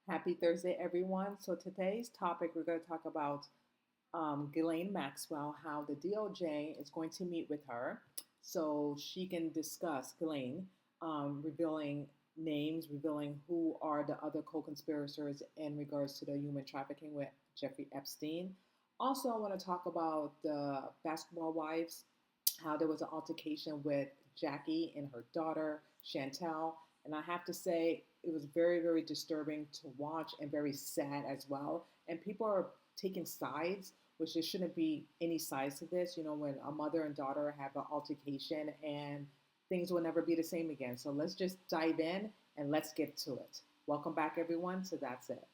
Happy Thursday, everyone. So today's topic, we're going to talk about Ghislaine Maxwell, how the DOJ is going to meet with her so she can discuss Ghislaine, revealing names, revealing who are the other co-conspirators in regards to the human trafficking with Jeffrey Epstein. Also, I want to talk about the basketball wives, how there was an altercation with Jackie and her daughter, Chantel. And I have to say, it was very, very disturbing to watch and very sad as well. And people are taking sides, which there shouldn't be any sides to this. You know, when a mother and daughter have an altercation and things will never be the same again. So let's just dive in and let's get to it. Welcome back, everyone. So that's it.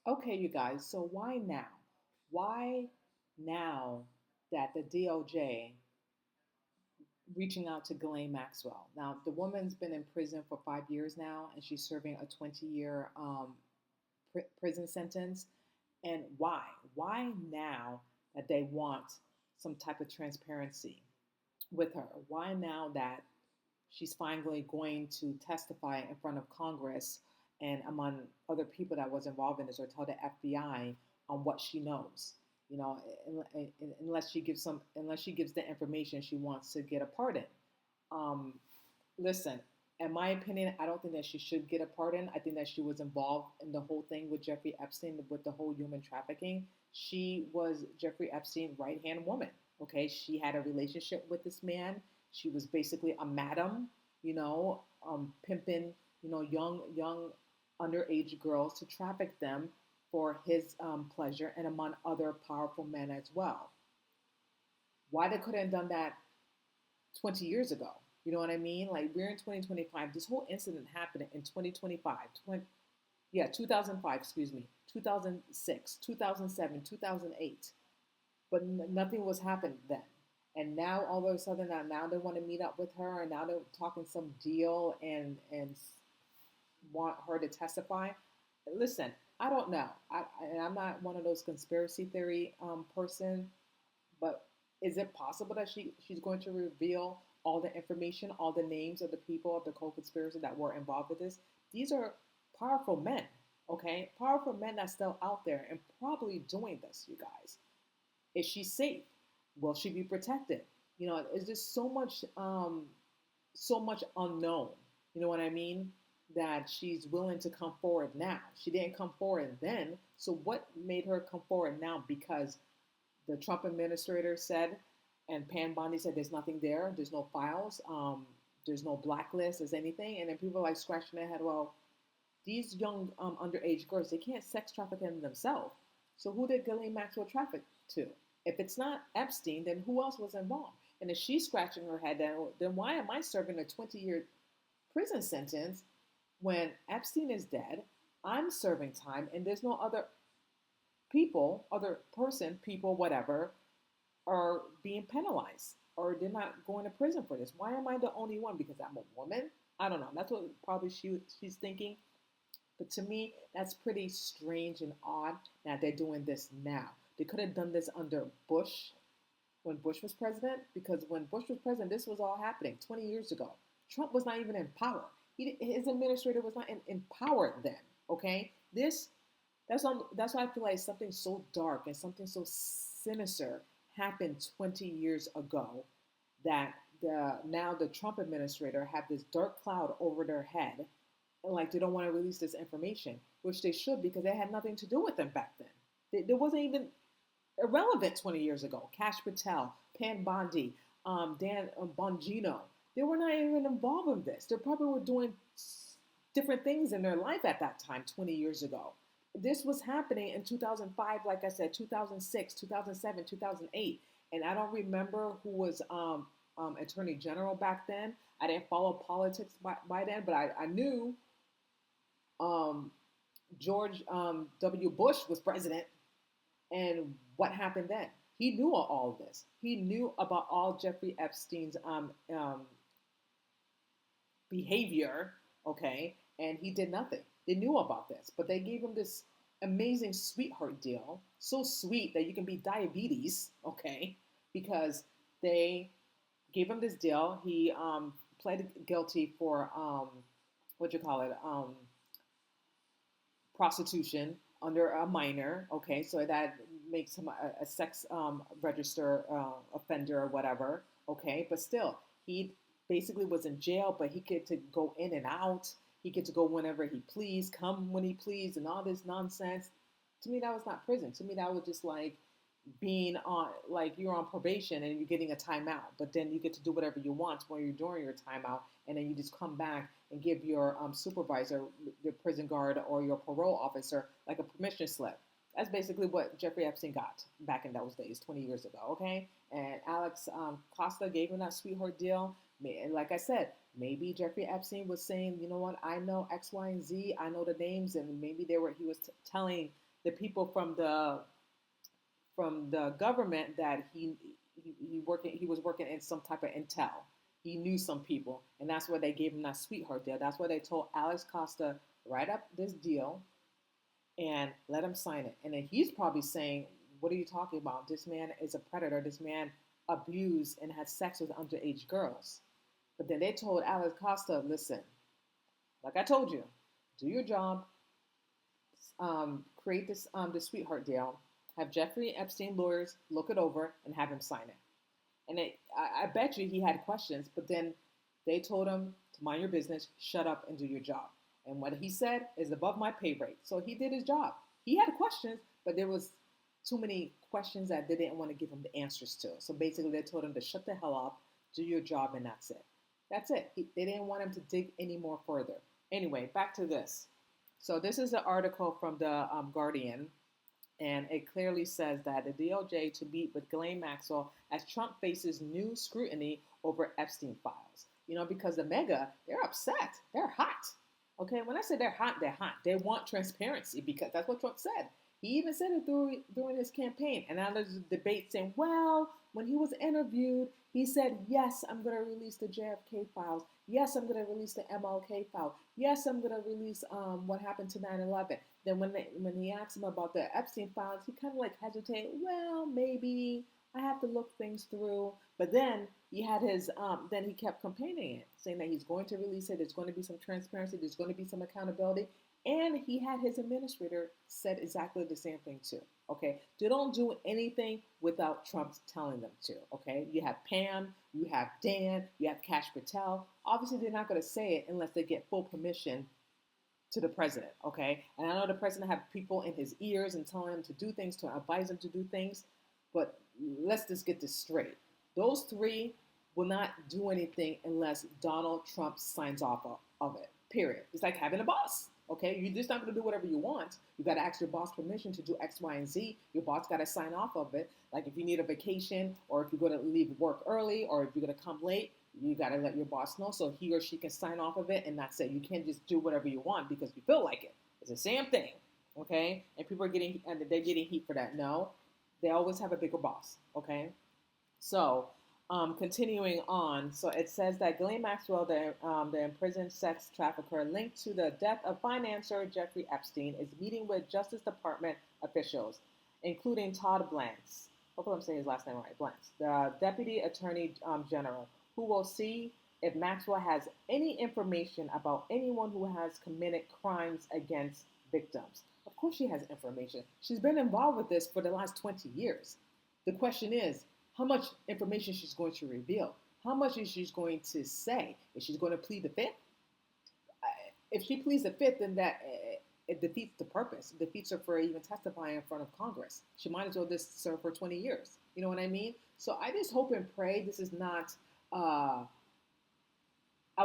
Okay, you guys, so why now? Why now that the DOJ reaching out to Ghislaine Maxwell? Now, the woman's been in prison for 5 years now, and she's serving a 20-year prison sentence. And why? Why now that they want some type of transparency with her? Why now that she's finally going to testify in front of Congress and among other people that was involved in this, or tell the FBI on what she knows? You know, unless she gives the information she wants to get a pardon. Um, Listen, in my opinion, I don't think that she should get a pardon. I think that she was involved in the whole thing with Jeffrey Epstein, with the whole human trafficking. She was Jeffrey Epstein's right hand woman. Okay, she had a relationship with this man. She was basically a madam, pimping, young underage girls to traffic them for his pleasure and among other powerful men as well. Why they couldn't have done that 20 years ago? You know what I mean? Like, we're in 2025. This whole incident happened in 2025. 2005, excuse me, 2006, 2007, 2008. But nothing was happening then. And now all of a sudden, now they want to meet up with her, and now they're talking some deal and want her to testify. Listen, I don't know. I'm not one of those conspiracy theory person, but is it possible that she's going to reveal all the information, all the names of the people of the co-conspirators that were involved with this? These are powerful men, okay? Powerful men that's still out there and probably doing this, you guys. Is she safe? Will she be protected? You know, it's just so much unknown. You know what I mean? That she's willing to come forward now. She didn't come forward then. So what made her come forward now? Because the Trump administrator said, and Pam Bondi said, there's nothing there. There's no files. There's no blacklist. There's anything. And then people are like scratching their head. Well, these young underage girls, they can't sex traffic them themselves. So who did Ghislaine Maxwell traffic to? If it's not Epstein, then who else was involved? And if she's scratching her head, then why am I serving a 20-year prison sentence when Epstein is dead? I'm serving time, and there's no other people, people, whatever, are being penalized, or they're not going to prison for this. Why am I the only one? Because I'm a woman? I don't know. That's what probably she's thinking. But to me, that's pretty strange and odd that they're doing this now. They could have done this under Bush, when Bush was president, because when Bush was president, this was all happening 20 years ago. Trump was not even in power. His administrator was not in power then, okay? That's why I feel like something so dark and something so sinister happened 20 years ago, that now the Trump administrator have this dark cloud over their head, and like they don't want to release this information, which they should, because they had nothing to do with them back then. There wasn't even irrelevant 20 years ago. Cash Patel, Pam Bondi, Dan Bongino, they were not even involved in this. They probably were doing different things in their life at that time 20 years ago. This was happening in 2005, like I said, 2006, 2007, 2008. And I don't remember who was Attorney General back then. I didn't follow politics by then, but I knew George W. Bush was president, and what happened then. He knew all of this. He knew about all Jeffrey Epstein's behavior okay? And he did nothing. They knew about this, but they gave him this amazing sweetheart deal, so sweet that you can be diabetes, okay? Because they gave him this deal. He pled guilty for what you call it, prostitution under a minor. Okay, so that makes him a sex register offender or whatever. Okay, but still, he basically was in jail, but he could to go in and out. He could to go whenever he pleased, come when he pleased, and all this nonsense. To me, that was not prison. To me, that was just like being on, like you're on probation and you're getting a timeout, but then you get to do whatever you want while you're during your timeout, and then you just come back and give your supervisor, your prison guard, or your parole officer like a permission slip. That's basically what Jeffrey Epstein got back in those days, 20 years ago. Okay, and Alex Costa gave him that sweetheart deal. And like I said, maybe Jeffrey Epstein was saying, you know what, I know X, Y, and Z. I know the names, and maybe he was telling the people from the government that he was working in some type of intel. He knew some people, and that's why they gave him that sweetheart deal. That's why they told Alex Costa, write up this deal and let him sign it. And then he's probably saying, what are you talking about? This man is a predator. This man abused and had sex with underage girls. But then they told Alex Costa, listen, like I told you, do your job, create this sweetheart deal, have Jeffrey Epstein lawyers look it over and have him sign it. And I bet you he had questions, but then they told him to mind your business, shut up, and do your job. And what he said is above my pay rate. So he did his job. He had questions, but there was too many questions that they didn't want to give him the answers to. So basically they told him to shut the hell up, do your job, and that's it. That's it. They didn't want him to dig any more further. Anyway, back to this. So this is an article from the Guardian. And it clearly says that the DOJ to meet with Ghislaine Maxwell as Trump faces new scrutiny over Epstein files. You know, because the mega, they're upset. They're hot. Okay, when I say they're hot, they're hot. They want transparency because that's what Trump said. He even said it during his campaign. And now there's a debate saying, well, when he was interviewed, he said, yes, I'm going to release the JFK files. Yes, I'm going to release the MLK file. Yes, I'm going to release what happened to 9/11. Then when he asked him about the Epstein files, he kind of like hesitated. Well, maybe I have to look things through. But then he had his, then he kept campaigning it, saying that he's going to release it. There's going to be some transparency. There's going to be some accountability. And he had his administrator said exactly the same thing too. Okay, they don't do anything without Trump telling them to. Okay, you have Pam, you have Dan, you have Kash Patel. Obviously, they're not going to say it unless they get full permission to the president. Okay, and I know the president have people in his ears and telling him to do things, to advise him to do things. But let's just get this straight. Those three will not do anything unless Donald Trump signs off of it. Period. It's like having a boss. Okay, you're just not going to do whatever you want. You got to ask your boss permission to do X, Y, and Z. Your boss got to sign off of it. Like if you need a vacation, or if you're going to leave work early, or if you're going to come late, you got to let your boss know so he or she can sign off of it, and that's it. You can't just do whatever you want because you feel like it. It's the same thing. Okay, and people are getting, and they're getting heat for that. No, they always have a bigger boss. Okay, so. Continuing on, so it says that Ghislaine Maxwell, the imprisoned sex trafficker linked to the death of financier Jeffrey Epstein, is meeting with Justice Department officials, including Todd Blanche. Hopefully I'm saying his last name right, Blanche, the Deputy Attorney General, who will see if Maxwell has any information about anyone who has committed crimes against victims. Of course she has information. She's been involved with this for the last 20 years. The question is, how much information she's going to reveal? How much is she going to say? Is she going to plead the fifth? If she pleads the fifth, then that it defeats the purpose. It defeats her for even testifying in front of Congress. She might as well just serve for 20 years. You know what I mean? So I just hope and pray this is not, I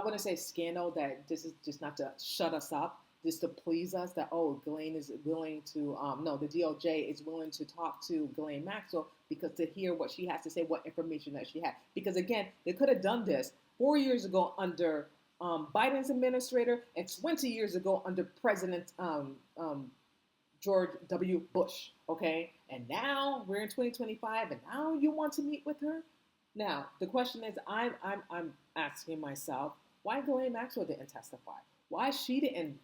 wouldn't say scandal, that this is just not to shut us up, just to please us, that, oh, Ghislaine is willing to, no, the DOJ is willing to talk to Ghislaine Maxwell because to hear what she has to say, what information that she had. Because again, they could have done this 4 years ago under Biden's administrator and 20 years ago under President George W. Bush, okay? And now we're in 2025 and now you want to meet with her? Now, the question is, I'm asking myself, why Ghislaine Maxwell didn't testify? Why she didn't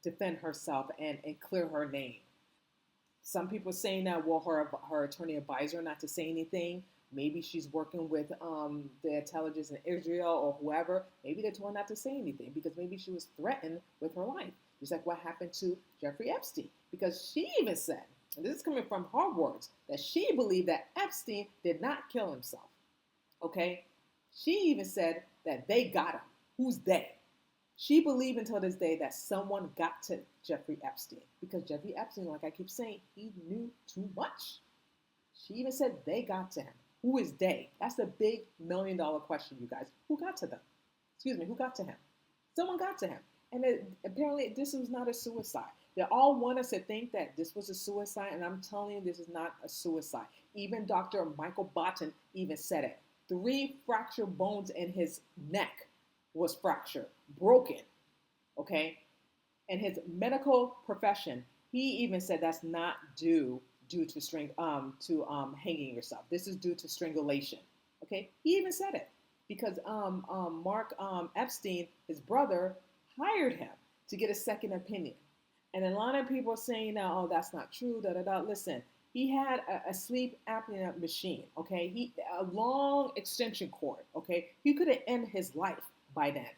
defend herself and clear her name. Some people saying that, well, her attorney advised her not to say anything. Maybe she's working with the intelligence in Israel or whoever. Maybe they told her not to say anything because maybe she was threatened with her life. Just like what happened to Jeffrey Epstein. Because she even said, and this is coming from her words, that she believed that Epstein did not kill himself. Okay? She even said that they got him. Who's they? She believed until this day that someone got to Jeffrey Epstein because Jeffrey Epstein, like I keep saying, he knew too much. She even said they got to him. Who is they? That's the big $1,000,000 question, you guys. Who got to them? Excuse me, who got to him? Someone got to him. And apparently this was not a suicide. They all want us to think that this was a suicide, and I'm telling you this is not a suicide. Even Dr. Michael Botten even said it. 3 fractured bones in his neck was fractured, broken, okay? And his medical profession, he even said that's not due to hanging yourself. This is due to strangulation, okay? He even said it because Mark Epstein, his brother, hired him to get a second opinion. And a lot of people are saying now, oh, that's not true, Listen, he had a sleep apnea machine, okay? A long extension cord, okay? He could have ended his life by then,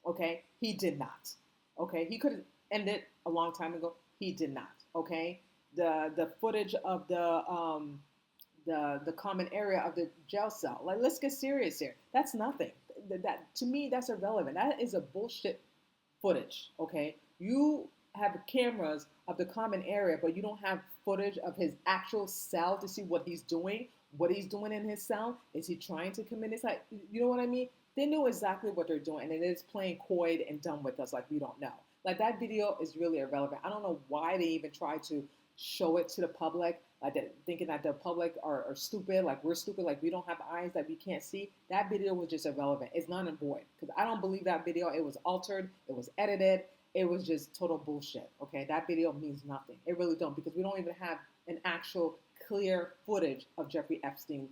okay? He did not, okay? He could have ended a long time ago. He did not, okay? The footage of the common area of the jail cell. Like, let's get serious here. That's nothing. That to me, that's irrelevant. That is a bullshit footage, okay? You have cameras of the common area, but you don't have footage of his actual cell to see what he's doing in his cell. Is he trying to commit his life? You know what I mean? They know exactly what they're doing, and it is playing coy and dumb with us like we don't know. Like, that video is really irrelevant. I don't know why they even try to show it to the public, like that, thinking that the public are stupid, like we're stupid, like we don't have eyes that we can't see. That video was just irrelevant. It's not and void because I don't believe that video. It was altered. It was edited. It was just total bullshit, okay? That video means nothing. It really don't because we don't even have an actual clear footage of Jeffrey Epstein's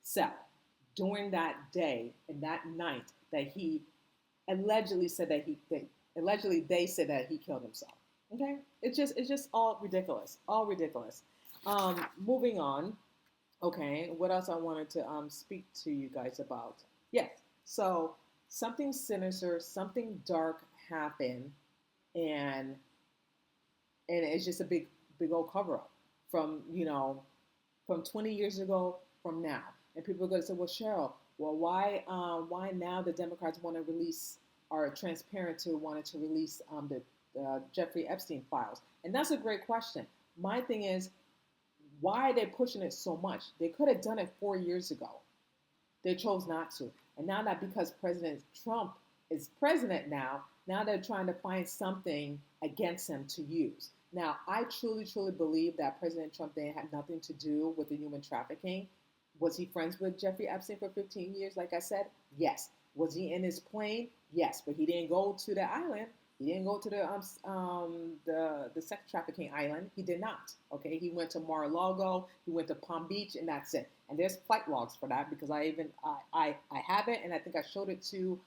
cell during that day and that night that he allegedly said that they said that he killed himself, okay? It's just all ridiculous, Moving on, okay, what else I wanted to speak to you guys about? Yes, so something sinister, something dark happened, and it's just a big old cover up from 20 years ago from now. And people are going to say, well, Cheryl, well, why now the Democrats want to release, are transparent to wanting to release the Jeffrey Epstein files? And that's a great question. My thing is, why are they pushing it so much? They could have done it 4 years ago. They chose not to. And now that because President Trump is president now they're trying to find something against him to use. Now, I truly believe that President Trump didn't have nothing to do with the human trafficking. Was he friends with Jeffrey Epstein for 15 years, like I said? Yes. Was he in his plane? Yes, but he didn't go to the island. He didn't go to the sex trafficking island. He did not. Okay, he went to Mar-a-Lago. He went to Palm Beach, and that's it. And there's flight logs for that because I have it, and I think I showed it to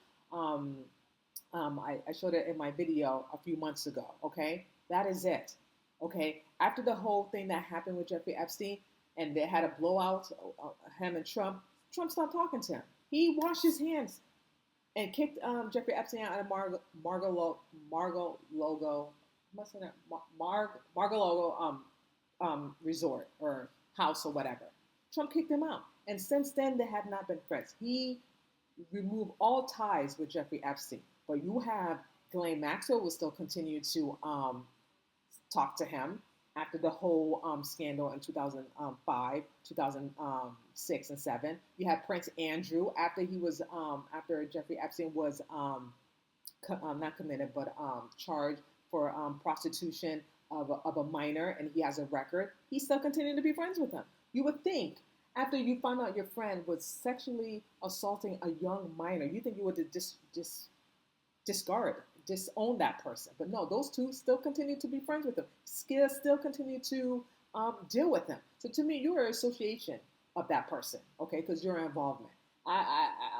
I showed it in my video a few months ago. Okay, that is it. Okay, after the whole thing that happened with Jeffrey Epstein, and they had a blowout, him and Trump stopped talking to him. He washed his hands and kicked Jeffrey Epstein out of Mar-a-Lago resort or house or whatever. Trump kicked him out, and since then they have not been friends. He removed all ties with Jeffrey Epstein, but you have Ghislaine Maxwell will still continue to talk to him after the whole scandal in 2005, 2006, and 7. You have Prince Andrew after he was after Jeffrey Epstein was not committed but charged for prostitution of a minor, and he has a record. He still continued to be friends with him. You would think after you found out your friend was sexually assaulting a young minor, you think you would disown that person. But no, those two still continue to be friends with him, still continue to deal with him. So to me, you're an association of that person, okay, because you're involvement.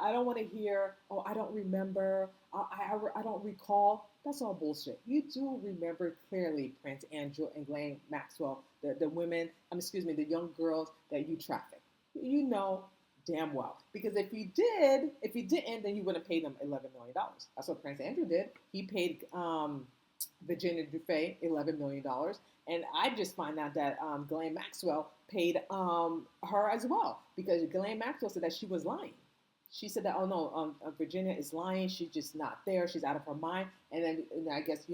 I don't want to hear, oh, I don't remember, I don't recall. That's all bullshit. You do remember clearly Prince Andrew and Ghislaine Maxwell, the women, excuse me, the young girls that you trafficked. You know damn well. Because if you didn't, then you wouldn't pay them $11 million. That's what Prince Andrew did. He paid Virginia Dufay $11 million. And I just find out that Ghislaine Maxwell paid her as well, because Ghislaine Maxwell said that she was lying. She said that, oh no, Virginia is lying. She's just not there. She's out of her mind. And then I guess,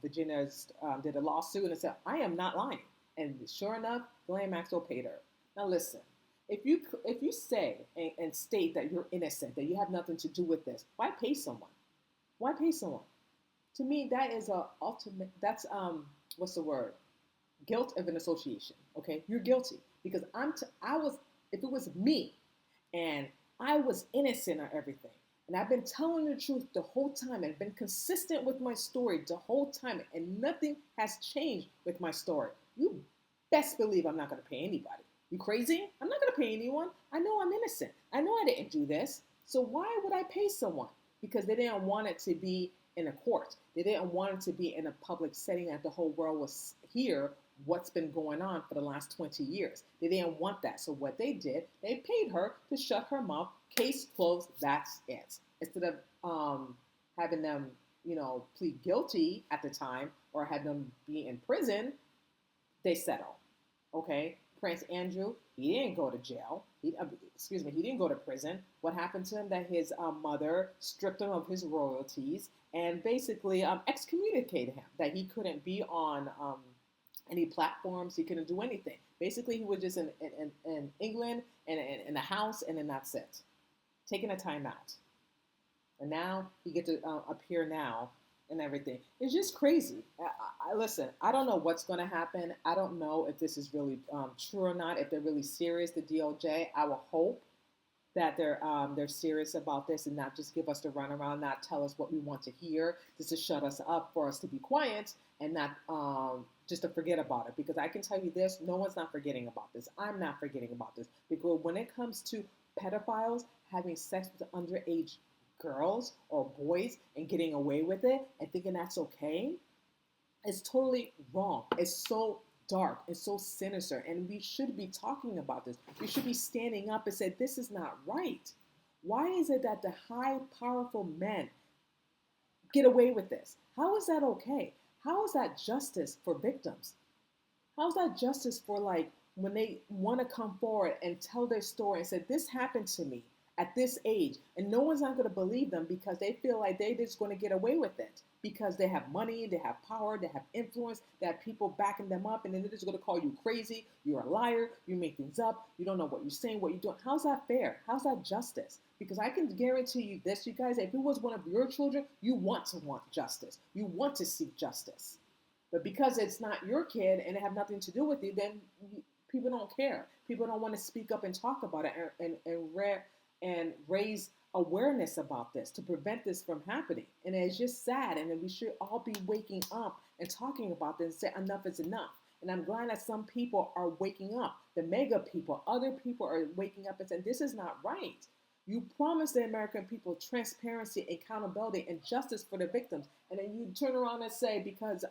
Virginia did a lawsuit and said, I am not lying. And sure enough, Ghislaine Maxwell paid her. Now listen, if you say and state that you're innocent, that you have nothing to do with this, why pay someone? Why pay someone? To me, that is that's what's the word? Guilt of an association. Okay, you're guilty because if it was me and I was innocent of everything, and I've been telling the truth the whole time and been consistent with my story the whole time, and nothing has changed with my story, you best believe I'm not going to pay anybody. You crazy? I'm not going to pay anyone. I know I'm innocent. I know I didn't do this. So why would I pay someone? Because they didn't want it to be in a court. They didn't want it to be in a public setting that the whole world was hear what's been going on for the last 20 years. They didn't want that. So what they did, they paid her to shut her mouth. Case closed. That's it. Instead of having them, plead guilty at the time or have them be in prison, they settle. Okay? Prince Andrew, he didn't go to jail. He didn't go to prison. What happened to him? That his mother stripped him of his royalties and basically excommunicated him. That he couldn't be on any platforms. He couldn't do anything. Basically, he was just in England and in the house, and then that's it. Taking a time out. And now he gets to appear now and everything. It's just crazy. Listen, I don't know what's going to happen. I don't know if this is really true or not, if they're really serious, the DOJ. I will hope that they're serious about this and not just give us the runaround, not tell us what we want to hear, just to shut us up for us to be quiet and not just to forget about it. Because I can tell you this, no one's not forgetting about this. I'm not forgetting about this. Because when it comes to pedophiles having sex with underage girls or boys and getting away with it and thinking that's okay, it's totally wrong. It's so dark. It's so sinister. And we should be talking about this. We should be standing up and say, this is not right. Why is it that the high, powerful men get away with this? How is that okay? How is that justice for victims? How is that justice for, like, when they want to come forward and tell their story and say, this happened to me at this age, and no one's not going to believe them because they feel like they're just going to get away with it because they have money, they have power, they have influence, they have people backing them up, and then they're just going to call you crazy, you're a liar, you make things up, you don't know what you're saying, what you're doing. How's that fair? How's that justice? Because I can guarantee you this, you guys, if it was one of your children, you want justice. You want to seek justice. But because it's not your kid and it have nothing to do with you, then people don't care. People don't want to speak up and talk about it and raise awareness about this to prevent this from happening. And it's just sad. And we should all be waking up and talking about this and say enough is enough. And I'm glad that some people are waking up. The mega people, other people are waking up and saying this is not right. You promised the American people transparency, accountability, and justice for the victims. And then you turn around and say because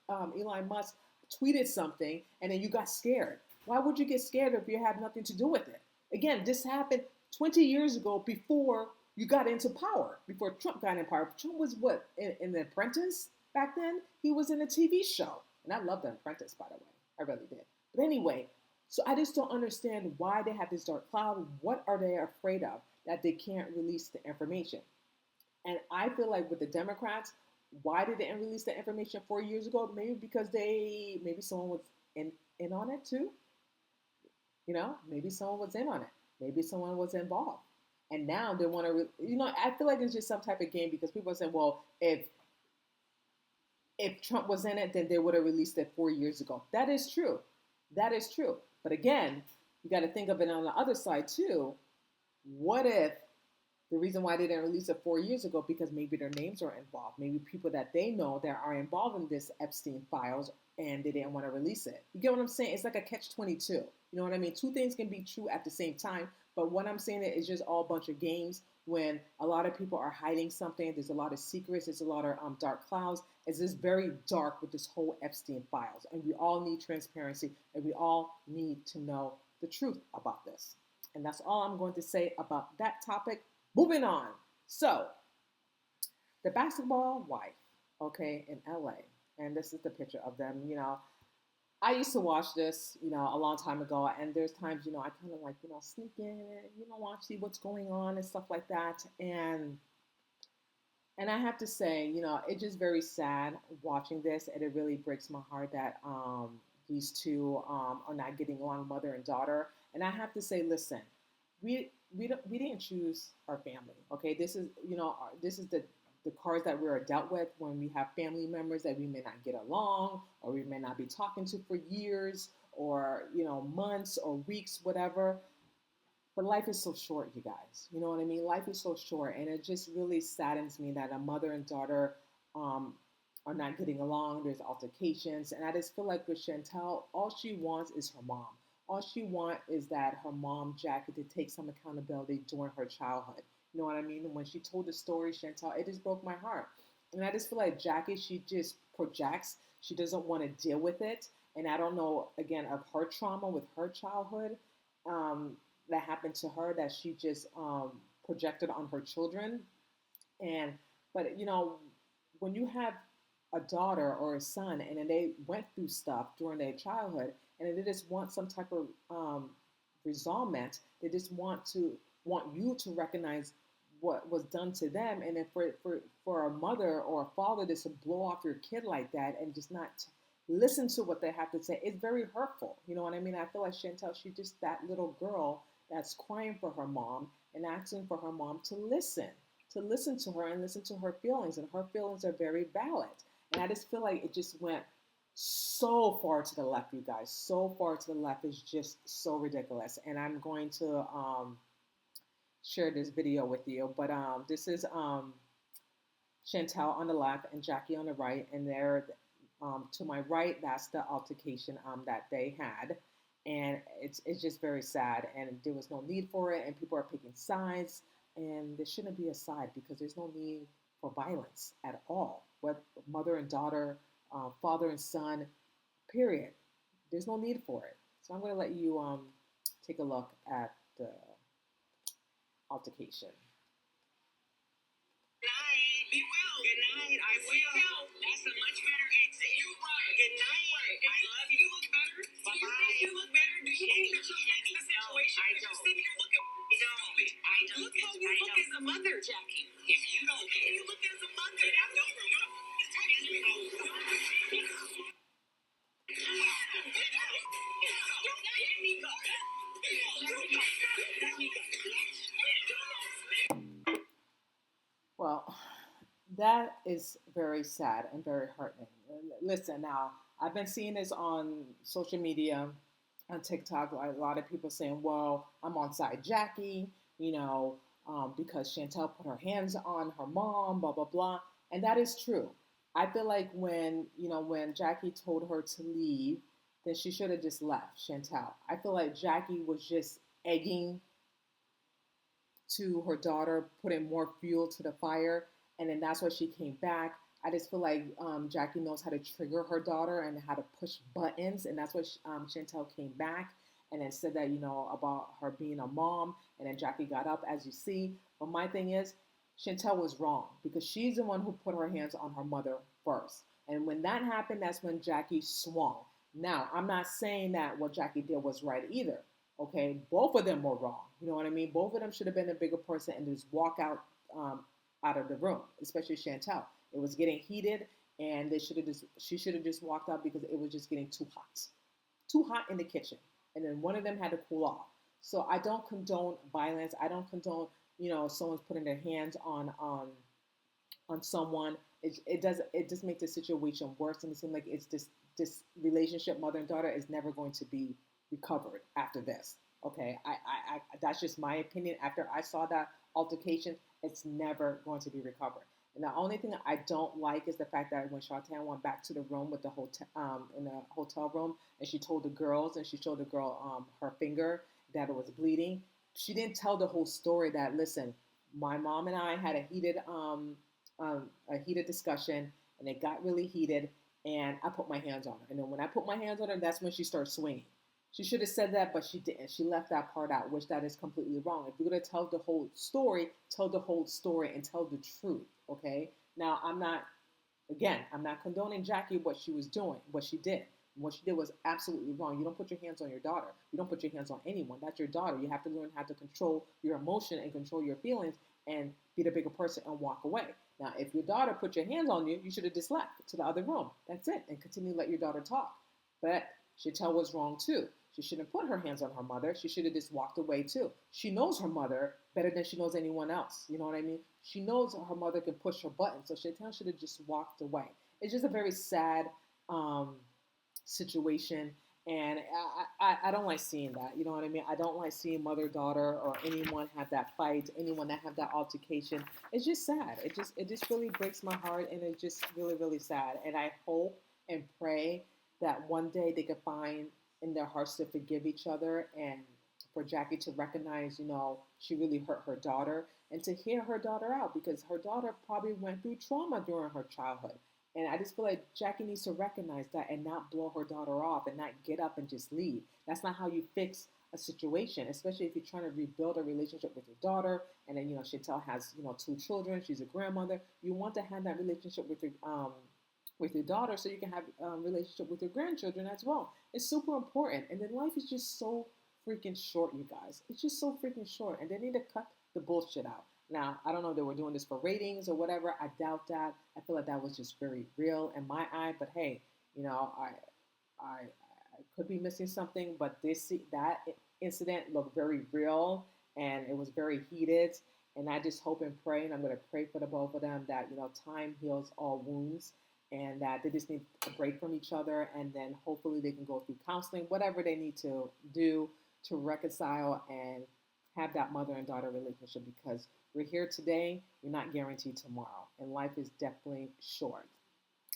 Elon Musk tweeted something and then you got scared. Why would you get scared if you have nothing to do with it? Again, this happened 20 years ago before you got into power, before Trump got in power. Trump was what, in The Apprentice back then? He was in a TV show. And I love The Apprentice, by the way. I really did. But anyway, so I just don't understand why they have this dark cloud. What are they afraid of that they can't release the information? And I feel like with the Democrats, why did they release the information 4 years ago? Maybe because maybe someone was in on it too. Maybe someone was in on it. Maybe someone was involved. And now they want to, I feel like it's just some type of game because people are saying, well, if Trump was in it, then they would have released it 4 years ago. That is true. That is true. But again, you got to think of it on the other side too. What if the reason why they didn't release it 4 years ago, because maybe their names are involved. Maybe people that they know that are involved in this Epstein files and they didn't want to release it. You get what I'm saying? It's like a catch-22. You know what I mean? Two things can be true at the same time, But what I'm saying is just all a bunch of games when a lot of people are hiding something. There's a lot of secrets. There's a lot of dark clouds. It's just very dark with this whole Epstein files. And we all need transparency and we all need to know the truth about this. And that's all I'm going to say about that topic. Moving on. So, the basketball wife, okay, in LA. And this is the picture of them. I used to watch this, a long time ago, and there's times, I kind of like, sneak in and, watch, see what's going on and stuff like that. And I have to say, it's just very sad watching this, and it really breaks my heart that these two are not getting along, mother and daughter. And I have to say, listen, we didn't choose our family, okay? This is this is the cards that we're dealt with when we have family members that we may not get along, or we may not be talking to for years, or months or weeks, whatever. But life is so short, you guys. You know what I mean? Life is so short, and it just really saddens me that a mother and daughter um, are not getting along. There's altercations, and I just feel like with Chantel, all she wants is her mom. All she wants is that her mom, Jackie, to take some accountability during her childhood. You know what I mean? And when she told the story, Chantel, it just broke my heart. And I just feel like Jackie, she just projects. She doesn't want to deal with it. And I don't know, again, of her trauma with her childhood. That happened to her that she just projected on her children. And but when you have a daughter or a son and then they went through stuff during their childhood and they just want some type of resolvement, they just want you to recognize what was done to them, and then for a mother or a father just to blow off your kid like that and just not listen to what they have to say, it's very hurtful. You know what I mean? I feel like Chantel, she's just that little girl that's crying for her mom and asking for her mom to listen to her and listen to her feelings. And her feelings are very valid. And I just feel like it just went so far to the left, you guys. So far to the left is just so ridiculous. And I'm going to share this video with you. But this is Chantel on the left and Jackie on the right. And they're to my right, that's the altercation that they had. And it's just very sad, and there was no need for it, and people are picking sides, and there shouldn't be a side because there's no need for violence at all. What mother and daughter, father and son, period. There's no need for it. So I'm going to let you take a look at the altercation. Be well. Good night. I will. That's a much better exit. You're right. Good night. Right. I love you. You look better. Bye-bye. You look better. Do you think that you fix the situation? I don't. Sitting here looking stupid. I don't. Look how you look as a mother, Jackie. If you don't care, you look as a mother. Get out the room. Excuse me. Don't let me go. Well, that is very sad and very heartening. Listen, now, I've been seeing this on social media, on TikTok, a lot of people saying, well, I'm on side Jackie, because Chantel put her hands on her mom, blah, blah, blah. And that is true. I feel like when Jackie told her to leave, then she should have just left Chantel. I feel like Jackie was just egging to her daughter, putting more fuel to the fire, and then that's why she came back. I just feel like Jackie knows how to trigger her daughter and how to push buttons, and that's why Chantel came back and then said that, about her being a mom, and then Jackie got up, as you see. But my thing is, Chantel was wrong because she's the one who put her hands on her mother first. And when that happened, that's when Jackie swung. Now, I'm not saying that what Jackie did was right either. Okay, both of them were wrong. You know what I mean? Both of them should have been a bigger person and just walk out of the room, especially Chantel. It was getting heated, and she should have just walked out because it was just getting too hot in the kitchen. And then one of them had to cool off. So I don't condone violence. I don't condone someone's putting their hands on someone. It just makes the situation worse, and it seems like it's this relationship, mother and daughter, is never going to be recovered after this. Okay, I that's just my opinion. After I saw that altercation, it's never going to be recovered. And the only thing I don't like is the fact that when Chantel went back to the room with the hotel in the hotel room, and she told the girls, and she showed the girl her finger that it was bleeding. she didn't tell the whole story that, listen, my mom and I had a heated discussion, and it got really heated, and I put my hands on her. And then when I put my hands on her, that's when she started swinging. She should have said that, but she didn't. She left that part out, which that is completely wrong. If you're going to tell the whole story, tell the whole story and tell the truth, okay? Now, I'm not condoning Jackie what she was doing, what she did. What she did was absolutely wrong. You don't put your hands on your daughter. You don't put your hands on anyone. That's your daughter. You have to learn how to control your emotion and control your feelings and be the bigger person and walk away. Now, if your daughter put your hands on you, you should have just left to the other room. That's it. And continue to let your daughter talk. But Chantel was wrong too. She shouldn't put her hands on her mother. She should have just walked away too. She knows her mother better than she knows anyone else. You know what I mean? She knows her mother can push her button. So Chantel should have just walked away. It's just a very sad situation. And I don't like seeing that. You know what I mean? I don't like seeing mother-daughter or anyone have that fight, anyone that have that altercation. It's just sad. It just really breaks my heart, and it's just really, really sad. And I hope and pray that one day they could find in their hearts to forgive each other, and for Jackie to recognize, she really hurt her daughter, and to hear her daughter out, because her daughter probably went through trauma during her childhood. And I just feel like Jackie needs to recognize that and not blow her daughter off and not get up and just leave. That's not how you fix a situation, especially if you're trying to rebuild a relationship with your daughter. And then, Chantel has, 2 children. She's a grandmother. You want to have that relationship with your daughter so you can have a relationship with your grandchildren as well. It's super important. And then life is just so freaking short, you guys. It's just so freaking short. And they need to cut the bullshit out. Now, I don't know if they were doing this for ratings or whatever. I doubt that. I feel like that was just very real in my eye. But hey, I could be missing something. But that incident looked very real, and it was very heated. And I just hope and pray, and I'm going to pray for the both of them, that time heals all wounds, and that they just need a break from each other, and then hopefully they can go through counseling, whatever they need to do to reconcile and have that mother and daughter relationship, because we're here today, we're not guaranteed tomorrow, and life is definitely short.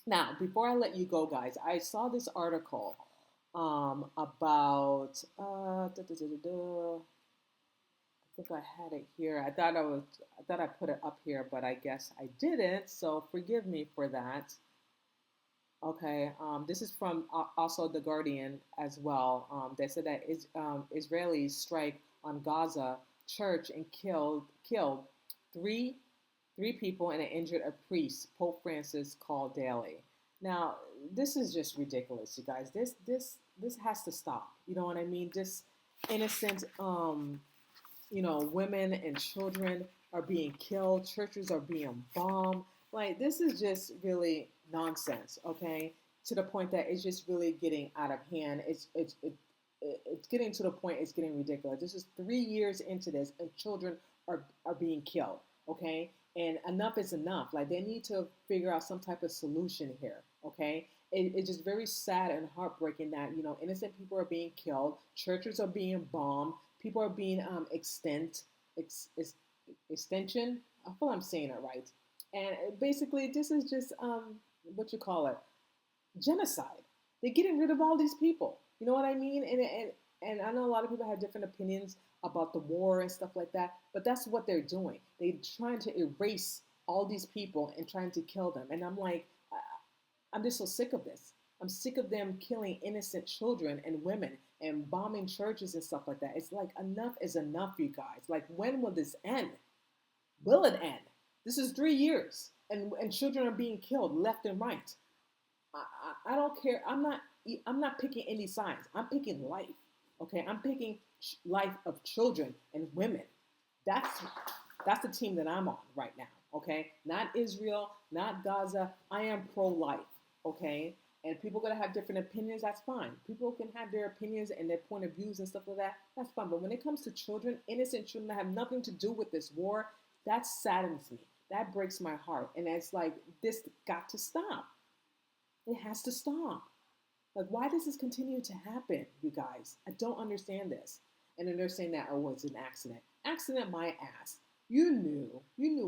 Now, before I let you go, guys, I saw this article about I think I had it here. I thought I put it up here, but I guess I didn't. So forgive me for that. Okay, this is from also The Guardian as well. They said that Israelis strike on Gaza church and killed three people and injured a priest. Pope Francis called daily. Now, this is just ridiculous, you guys. This has to stop. You know what I mean? This innocent, women and children are being killed. Churches are being bombed. Like, this is just really nonsense, okay? To the point that it's just really getting out of hand. It's getting to the point it's getting ridiculous. This is 3 years into this, and children are being killed, okay? And enough is enough. Like, they need to figure out some type of solution here, okay? It's just very sad and heartbreaking that, innocent people are being killed, churches are being bombed, people are being extension. I feel I'm saying it right. And basically, this is just, genocide. They're getting rid of all these people. You know what I mean? And I know a lot of people have different opinions about the war and stuff like that, but that's what they're doing. They're trying to erase all these people and trying to kill them. And I'm like, I'm just so sick of this. I'm sick of them killing innocent children and women and bombing churches and stuff like that. It's like, enough is enough, you guys. Like, when will this end? Will it end? This is 3 years, and children are being killed left and right. I don't care. I'm not picking any sides. I'm picking life. Okay, I'm picking life of children and women. That's the team that I'm on right now. Okay, not Israel, not Gaza. I am pro-life. Okay, and people are gonna have different opinions. That's fine. People can have their opinions and their point of views and stuff like that. That's fine. But when it comes to children, innocent children that have nothing to do with this war, that saddens me. That breaks my heart. And it's like, this got to stop. It has to stop. Like, why does this continue to happen, you guys? I don't understand this. And then they're saying that, oh, it's an accident. Accident, my ass. You knew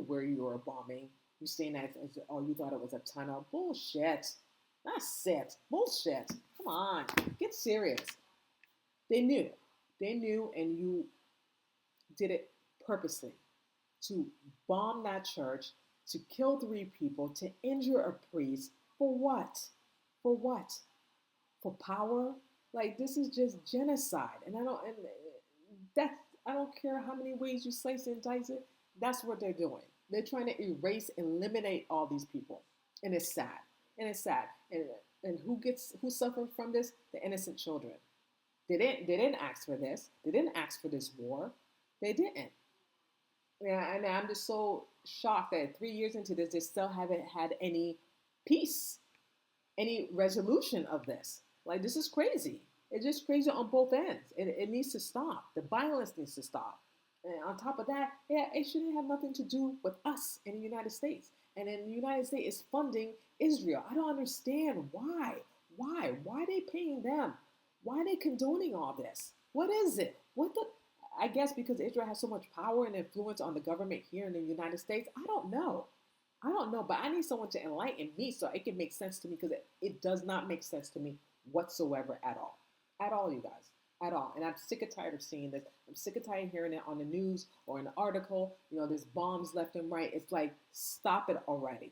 where you were bombing. You saying that, oh, you thought it was a tunnel. Bullshit. That's it. Bullshit. Come on. Get serious. They knew, and did it purposely to bomb that church, to kill 3 people, to injure a priest. For what? For what? For power? Like, this is just genocide. And I don't care how many ways you slice and dice it. That's what they're doing. They're trying to erase, eliminate all these people. And it's sad. And it's sad. And who's suffering from this? The innocent children. They didn't ask for this. They didn't ask for this war. They didn't. Yeah, and I'm just so shocked that 3 years into this, they still haven't had any peace, any resolution of this. Like, this is crazy. It's just crazy on both ends. It needs to stop. The violence needs to stop. And on top of that, yeah, it shouldn't have nothing to do with us in the United States. And then the United States is funding Israel. I don't understand why. Why? Why are they paying them? Why are they condoning all this? What is it? I guess because Israel has so much power and influence on the government here in the United States. I don't know. But I need someone to enlighten me so it can make sense to me, because it does not make sense to me whatsoever at all. At all, you guys. At all. And I'm sick and tired of seeing this. I'm sick and tired of hearing it on the news or in an article. There's bombs left and right. It's like, stop it already.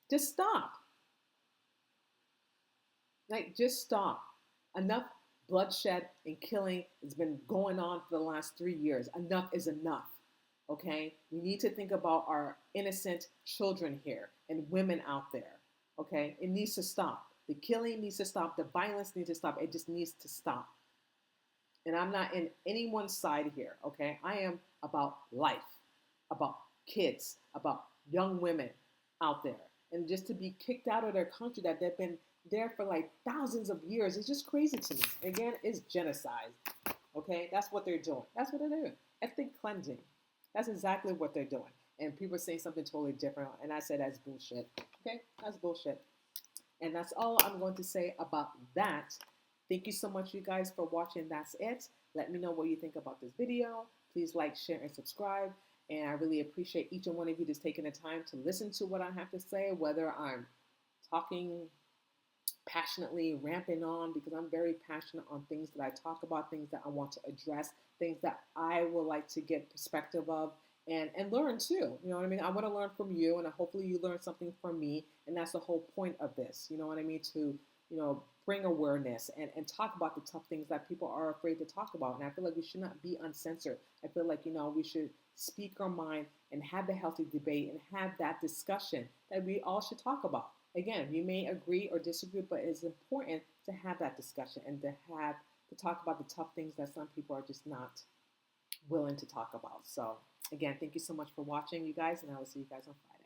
Just stop. Like, just stop. Enough bloodshed and killing has been going on for the last 3 years. Enough is enough. Okay? We need to think about our innocent children here and women out there. Okay? It needs to stop. The killing needs to stop. The violence needs to stop. It just needs to stop. And I'm not in anyone's side here. Okay? I am about life, about kids, about young women out there. And just to be kicked out of their country that they've been there for like thousands of years, it's just crazy to me. Again, it's genocide. Okay? That's what they're doing. That's what they're doing. Ethnic cleansing. That's exactly what they're doing. And people are saying something totally different. And I said, that's bullshit. Okay? That's bullshit. And that's all I'm going to say about that. Thank you so much, you guys, for watching. That's it. Let me know what you think about this video. Please like, share, and subscribe. And I really appreciate each and one of you just taking the time to listen to what I have to say, whether I'm talking passionately, ramping on, because I'm very passionate on things that I talk about, things that I want to address, things that I would like to get perspective of and learn too. You know what I mean? I want to learn from you, and hopefully you learn something from me. And that's the whole point of this. You know what I mean? To, bring awareness and talk about the tough things that people are afraid to talk about. And I feel like we should not be uncensored. I feel like, we should speak our mind and have the healthy debate and have that discussion that we all should talk about. Again, we may agree or disagree, but it's important to have that discussion and to talk about the tough things that some people are just not willing to talk about. So again, thank you so much for watching, you guys, and I will see you guys on Friday.